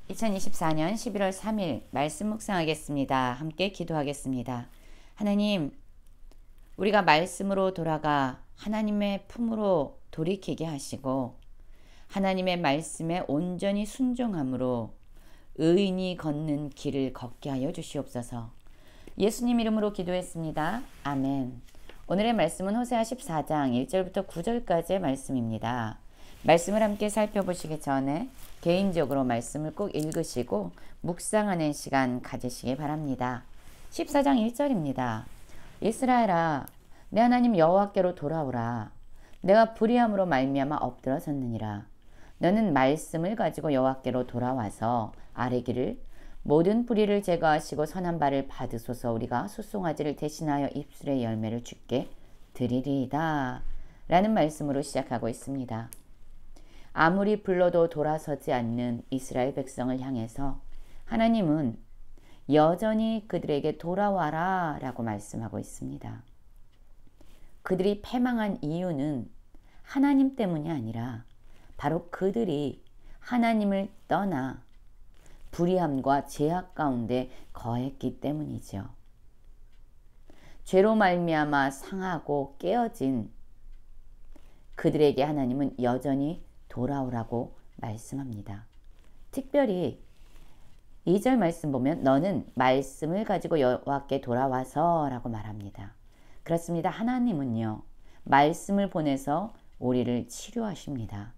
2024년 11월 3일 말씀 묵상하겠습니다. 함께 기도하겠습니다. 하나님, 우리가 말씀으로 돌아가 하나님의 품으로 돌이키게 하시고 하나님의 말씀에 온전히 순종함으로 의인이 걷는 길을 걷게 하여 주시옵소서. 예수님 이름으로 기도했습니다. 아멘. 오늘의 말씀은 호세아 14장 1절부터 9절까지의 말씀입니다. 말씀을 함께 살펴보시기 전에 개인적으로 말씀을 꼭 읽으시고 묵상하는 시간 가지시기 바랍니다. 14장 1절입니다. 이스라엘아, 내 하나님 여호와께로 돌아오라. 내가 불의함으로 말미암아 엎드러졌느니라. 너는 말씀을 가지고 여호와께로 돌아와서 아뢰기를 모든 불의를 제거하시고 선한 바를 받으소서. 우리가 숫송아지를 대신하여 입술의 열매를 주께 드리리이다 라는 말씀으로 시작하고 있습니다. 아무리 불러도 돌아서지 않는 이스라엘 백성을 향해서 하나님은 여전히 그들에게 돌아와라 라고 말씀하고 있습니다. 그들이 패망한 이유는 하나님 때문이 아니라 바로 그들이 하나님을 떠나 불의함과 죄악 가운데 거했기 때문이죠. 죄로 말미암아 상하고 깨어진 그들에게 하나님은 여전히 돌아오라고 말씀합니다. 특별히 2절 말씀 보면 너는 말씀을 가지고 여호와께 돌아와서 라고 말합니다. 그렇습니다. 하나님은요, 말씀을 보내서 우리를 치료하십니다.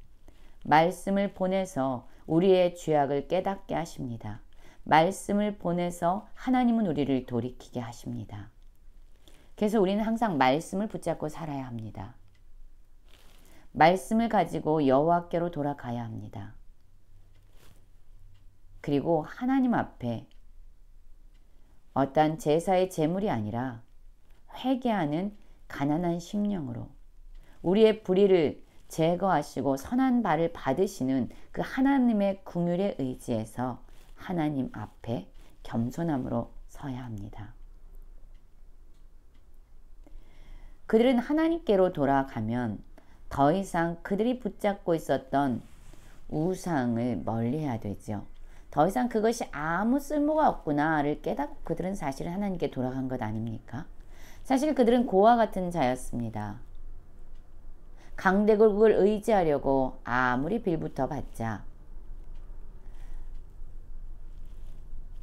말씀을 보내서 우리의 죄악을 깨닫게 하십니다. 말씀을 보내서 하나님은 우리를 돌이키게 하십니다. 그래서 우리는 항상 말씀을 붙잡고 살아야 합니다. 말씀을 가지고 여호와께로 돌아가야 합니다. 그리고 하나님 앞에 어떠한 제사의 제물이 아니라 회개하는 가난한 심령으로 우리의 불의를 제거하시고 선한 바를 받으시는 그 하나님의 긍휼에 의지해서 하나님 앞에 겸손함으로 서야 합니다. 그들은 하나님께로 돌아가면 더 이상 그들이 붙잡고 있었던 우상을 멀리해야 되죠. 더 이상 그것이 아무 쓸모가 없구나를 깨닫고 그들은 사실은 하나님께 돌아간 것 아닙니까? 사실 그들은 고와 같은 자였습니다. 강대국을 의지하려고 아무리 빌부터 받자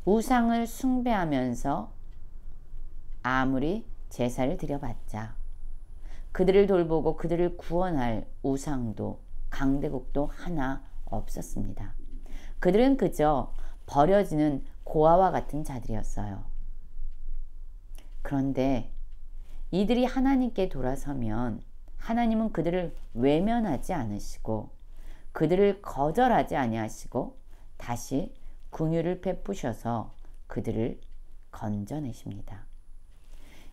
우상을 숭배하면서 아무리 제사를 드려봤자 그들을 돌보고 그들을 구원할 우상도 강대국도 하나 없었습니다. 그들은 그저 버려지는 고아와 같은 자들이었어요. 그런데 이들이 하나님께 돌아서면 하나님은 그들을 외면하지 않으시고 그들을 거절하지 아니하시고 다시 긍휼을 베푸셔서 그들을 건져내십니다.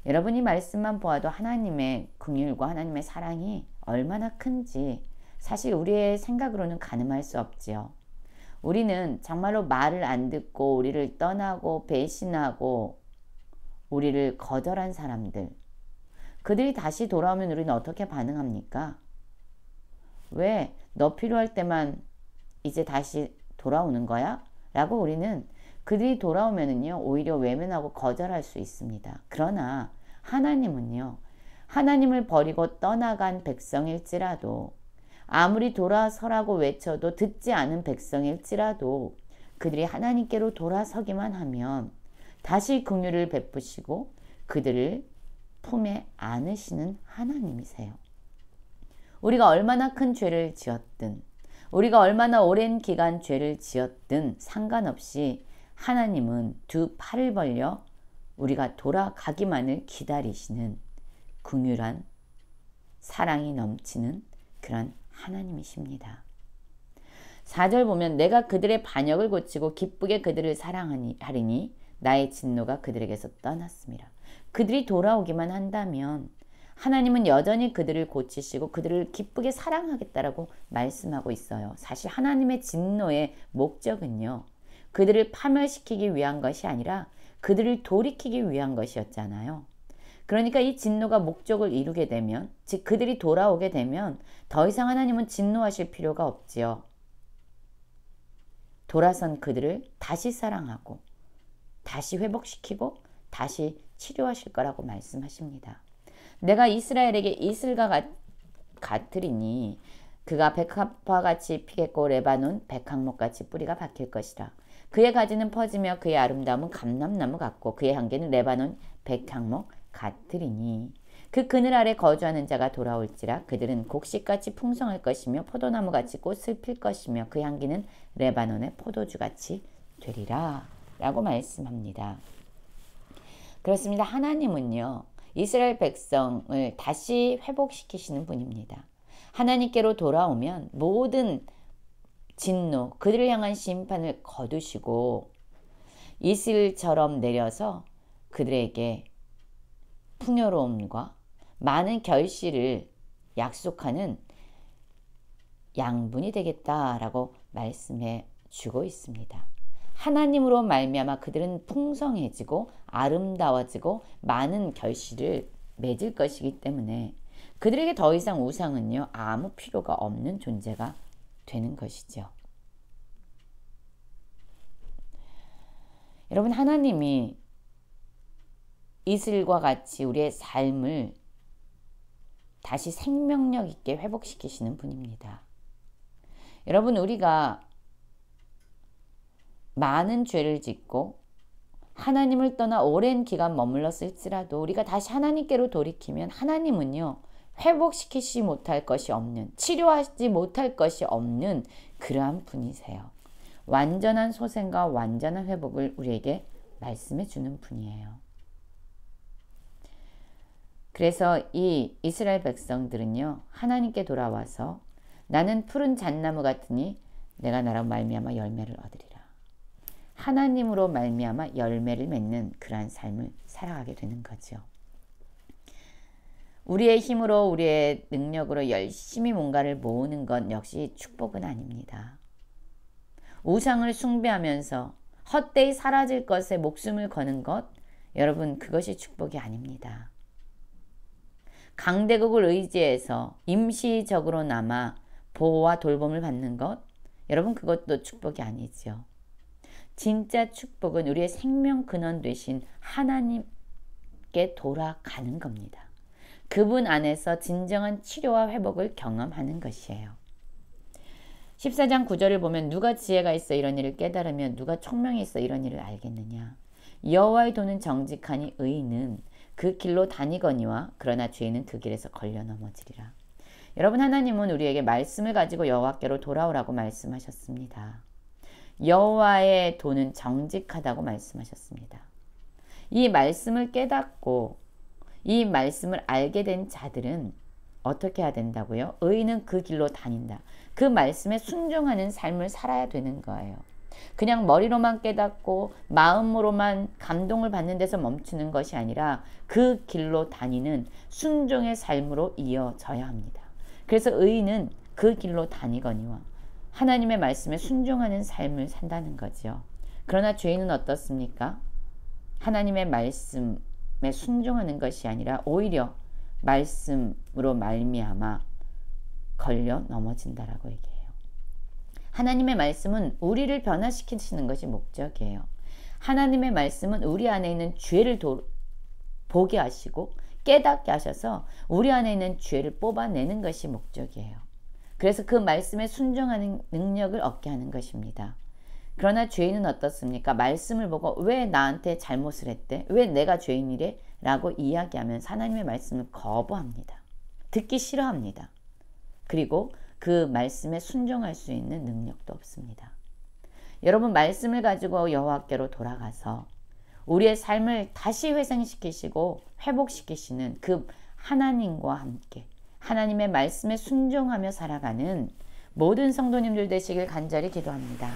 여러분, 이 말씀만 보아도 하나님의 긍휼과 하나님의 사랑이 얼마나 큰지 사실 우리의 생각으로는 가늠할 수 없지요. 우리는 정말로 말을 안 듣고 우리를 떠나고 배신하고 우리를 거절한 사람들, 그들이 다시 돌아오면 우리는 어떻게 반응합니까? 왜 너 필요할 때만 이제 다시 돌아오는 거야? 라고 우리는 그들이 돌아오면은요, 오히려 외면하고 거절할 수 있습니다. 그러나 하나님은요, 하나님을 버리고 떠나간 백성일지라도 아무리 돌아서라고 외쳐도 듣지 않은 백성일지라도 그들이 하나님께로 돌아서기만 하면 다시 긍휼을 베푸시고 그들을 품에 안으시는 하나님이세요. 우리가 얼마나 큰 죄를 지었든 우리가 얼마나 오랜 기간 죄를 지었든 상관없이 하나님은 두 팔을 벌려 우리가 돌아가기만을 기다리시는 긍휼한 사랑이 넘치는 그런 하나님이십니다. 4절 보면 내가 그들의 반역을 고치고 기쁘게 그들을 사랑하리니 나의 진노가 그들에게서 떠났습니다. 그들이 돌아오기만 한다면 하나님은 여전히 그들을 고치시고 그들을 기쁘게 사랑하겠다라고 말씀하고 있어요. 사실 하나님의 진노의 목적은요, 그들을 파멸시키기 위한 것이 아니라 그들을 돌이키기 위한 것이었잖아요. 그러니까 이 진노가 목적을 이루게 되면, 즉 그들이 돌아오게 되면 더 이상 하나님은 진노하실 필요가 없지요. 돌아선 그들을 다시 사랑하고 다시 회복시키고 다시 치료하실 거라고 말씀하십니다. 내가 이스라엘에게 이슬과 같으리니 그가 백합화 같이 피겠고 레바논 백항목 같이 뿌리가 박힐 것이라. 그의 가지는 퍼지며 그의 아름다움은 감람나무 같고 그의 향기는 레바논 백항목 같으리니 그 그늘 아래 거주하는 자가 돌아올지라. 그들은 곡식같이 풍성할 것이며 포도나무같이 꽃을 필 것이며 그 향기는 레바논의 포도주같이 되리라 라고 말씀합니다. 그렇습니다. 하나님은요, 이스라엘 백성을 다시 회복시키시는 분입니다. 하나님께로 돌아오면 모든 진노, 그들을 향한 심판을 거두시고 이슬처럼 내려서 그들에게 풍요로움과 많은 결실을 약속하는 양분이 되겠다라고 말씀해 주고 있습니다. 하나님으로 말미암아 그들은 풍성해지고 아름다워지고 많은 결실을 맺을 것이기 때문에 그들에게 더 이상 우상은요, 아무 필요가 없는 존재가 되는 것이죠. 여러분, 하나님이 이슬과 같이 우리의 삶을 다시 생명력 있게 회복시키시는 분입니다. 여러분, 우리가 많은 죄를 짓고 하나님을 떠나 오랜 기간 머물렀을지라도 우리가 다시 하나님께로 돌이키면 하나님은요, 회복시키지 못할 것이 없는, 치료하지 못할 것이 없는 그러한 분이세요. 완전한 소생과 완전한 회복을 우리에게 말씀해 주는 분이에요. 그래서 이 이스라엘 백성들은요, 하나님께 돌아와서 나는 푸른 잣나무 같으니 내가 나로 말미암아 열매를 얻으리라. 하나님으로 말미암아 열매를 맺는 그러한 삶을 살아가게 되는 거죠. 우리의 힘으로 우리의 능력으로 열심히 뭔가를 모으는 것 역시 축복은 아닙니다. 우상을 숭배하면서 헛되이 사라질 것에 목숨을 거는 것, 여러분, 그것이 축복이 아닙니다. 강대국을 의지해서 임시적으로나마 보호와 돌봄을 받는 것, 여러분, 그것도 축복이 아니죠. 진짜 축복은 우리의 생명 근원 되신 하나님께 돌아가는 겁니다. 그분 안에서 진정한 치료와 회복을 경험하는 것이에요. 14장 9절을 보면 누가 지혜가 있어 이런 일을 깨달으며 누가 총명이 있어 이런 일을 알겠느냐. 여호와의 도는 정직하니 의인은 그 길로 다니거니와 그러나 죄인은 그 길에서 걸려 넘어지리라. 여러분, 하나님은 우리에게 말씀을 가지고 여호와께로 돌아오라고 말씀하셨습니다. 여호와의 도는 정직하다고 말씀하셨습니다. 이 말씀을 깨닫고 이 말씀을 알게 된 자들은 어떻게 해야 된다고요? 의인은 그 길로 다닌다. 그 말씀에 순종하는 삶을 살아야 되는 거예요. 그냥 머리로만 깨닫고 마음으로만 감동을 받는 데서 멈추는 것이 아니라 그 길로 다니는 순종의 삶으로 이어져야 합니다. 그래서 의인은 그 길로 다니거니와 하나님의 말씀에 순종하는 삶을 산다는 거죠. 그러나 죄인은 어떻습니까? 하나님의 말씀에 순종하는 것이 아니라 오히려 말씀으로 말미암아 걸려 넘어진다라고 얘기해요. 하나님의 말씀은 우리를 변화시키시는 것이 목적이에요. 하나님의 말씀은 우리 안에 있는 죄를 보게 하시고 깨닫게 하셔서 우리 안에 있는 죄를 뽑아내는 것이 목적이에요. 그래서 그 말씀에 순종하는 능력을 얻게 하는 것입니다. 그러나 죄인은 어떻습니까? 말씀을 보고 왜 나한테 잘못을 했대? 왜 내가 죄인이래? 라고 이야기하면 하나님의 말씀을 거부합니다. 듣기 싫어합니다. 그리고 그 말씀에 순종할 수 있는 능력도 없습니다. 여러분, 말씀을 가지고 여호와께로 돌아가서 우리의 삶을 다시 회생시키시고 회복시키시는 그 하나님과 함께 하나님의 말씀에 순종하며 살아가는 모든 성도님들 되시길 간절히 기도합니다.